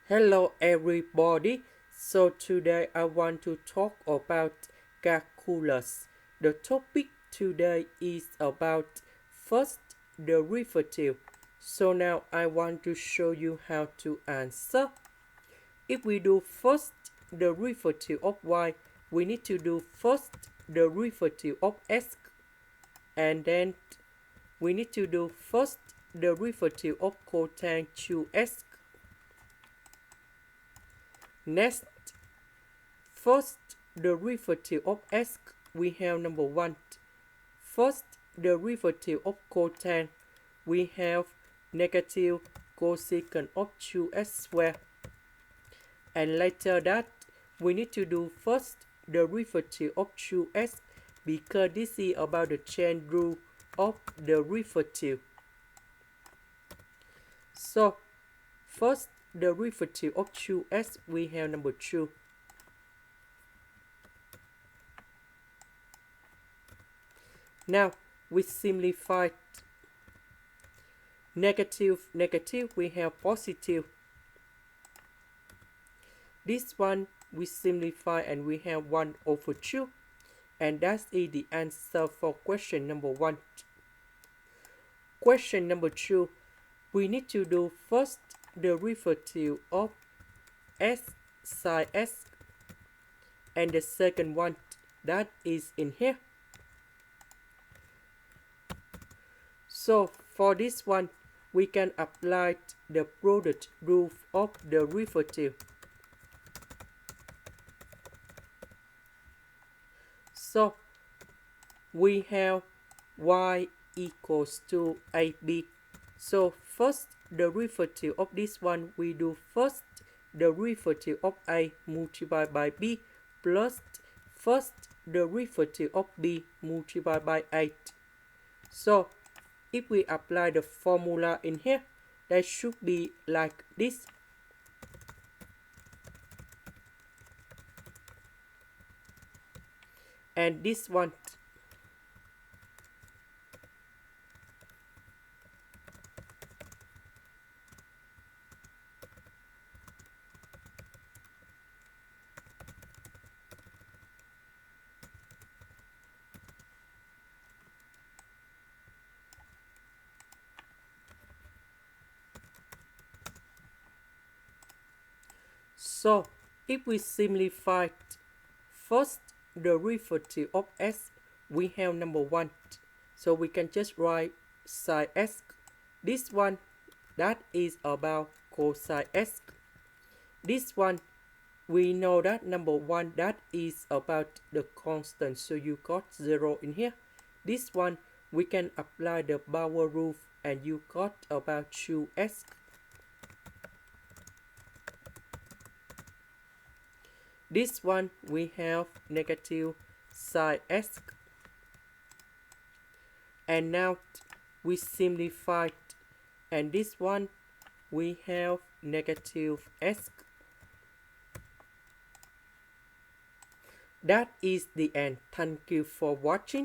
Hello everybody. So today I want to talk about calculus. The topic today is about first derivative. So now I want to show you how to answer. If we do first derivative of y, we need to do first derivative of x, and then we need to do first derivative of cosine 2x. Next, first derivative of x, we have number 1. First derivative of cosine, we have negative cosecant of 2x squared. And later that, we need to do first derivative of 2x because this is about the chain rule of derivative. So, first derivative of 2x, we have number 2. Now, we simplify negative, we have positive. This one we simplify and we have 1 over 2. And that is the answer for question number 1. Question number 2, we need to do first derivative of s sin x. And the second one, that is in here. So for this one, we can apply the product rule of derivative. So we have y equals to ab. So first derivative of this one, we do first derivative of a multiplied by b plus first derivative of b multiplied by 8. So if we apply the formula in here, that should be like this. And this one. So if we simplify first derivative of s, we have number 1. So we can just write sin x. This one, that is about cosine x. This one, we know that number 1, that is about the constant. So you got 0 in here. This one, we can apply the power rule and you got about 2x. This one, we have negative sin x. And now we simplify. And this one, we have negative x. That is the end. Thank you for watching.